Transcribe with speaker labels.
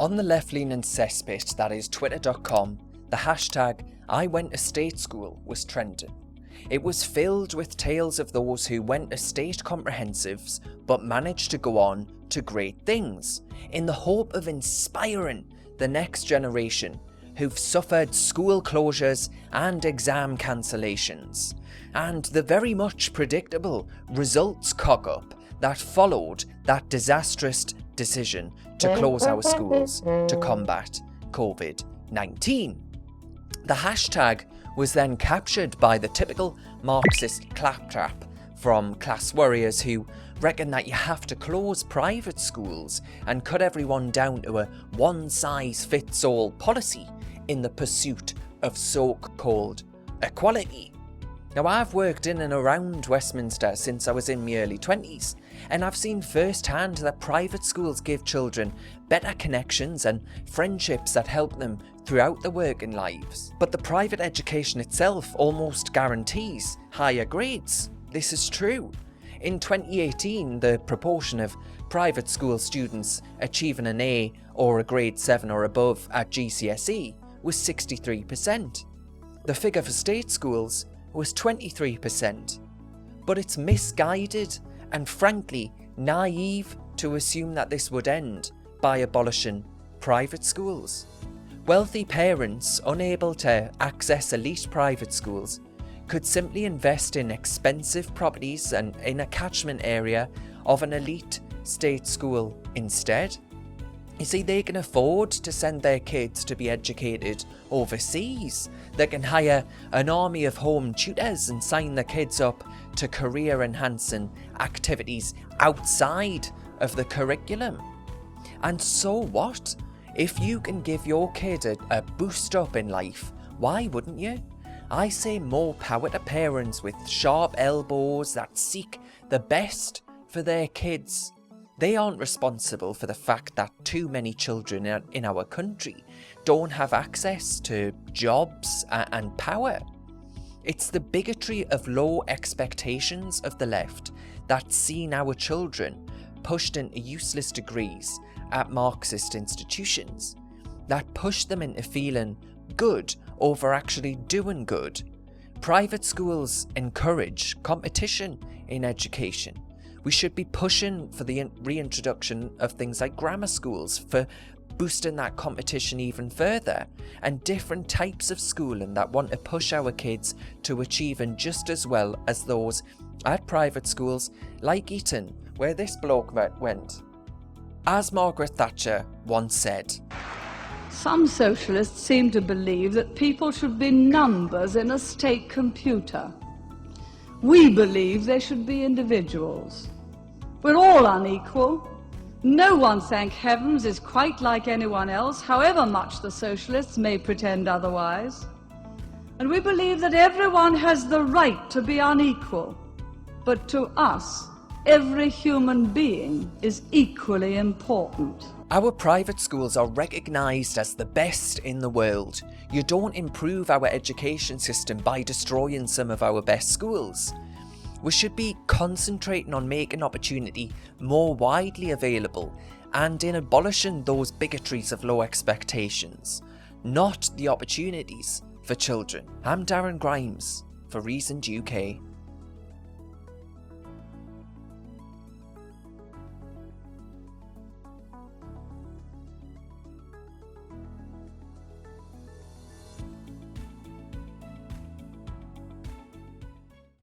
Speaker 1: On the left-leaning cesspit that is twitter.com, the hashtag I went to state school was trending. It was filled with tales of those who went to state comprehensives but managed to go on to great things, in the hope of inspiring the next generation who've suffered school closures and exam cancellations, and the very much predictable results cock-up that followed that disastrous decision to close our schools to combat COVID-19. The hashtag was then captured by the typical Marxist claptrap from class warriors who reckon that you have to close private schools and cut everyone down to a one-size-fits-all policy in the pursuit of so-called equality. Now, I've worked in and around Westminster since I was in my early 20s, and I've seen firsthand that private schools give children better connections and friendships that help them throughout their working lives. But the private education itself almost guarantees higher grades. This is true. In 2018, the proportion of private school students achieving an A or a grade 7 or above at GCSE was 63%. The figure for state schools was 23%. But it's misguided and frankly naive to assume that this would end by abolishing private schools. Wealthy parents unable to access elite private schools could simply invest in expensive properties and in a catchment area of an elite state school instead. You see, they can afford to send their kids to be educated overseas. They can hire an army of home tutors and sign their kids up to career-enhancing activities outside of the curriculum. And so what? If you can give your kid a boost up in life, why wouldn't you? I say more power to parents with sharp elbows that seek the best for their kids. They aren't responsible for the fact that too many children in our country don't have access to jobs and power. It's the bigotry of low expectations of the left that's seen our children pushed into useless degrees at Marxist institutions, that push them into feeling good over actually doing good. Private schools encourage competition in education. We should be pushing for the reintroduction of things like grammar schools, for boosting that competition even further, and different types of schooling that want to push our kids to achieving just as well as those at private schools like Eton, where this bloke went. As Margaret Thatcher once said,
Speaker 2: "Some socialists seem to believe that people should be numbers in a state computer. We believe they should be individuals. We're all unequal. No one, thank heavens, is quite like anyone else, however much the socialists may pretend otherwise. And we believe that everyone has the right to be unequal. But to us, every human being is equally important."
Speaker 1: Our private schools are recognised as the best in the world. You don't improve our education system by destroying some of our best schools. We should be concentrating on making opportunity more widely available and in abolishing those bigotries of low expectations, not the opportunities for children. I'm Darren Grimes for Reasoned UK.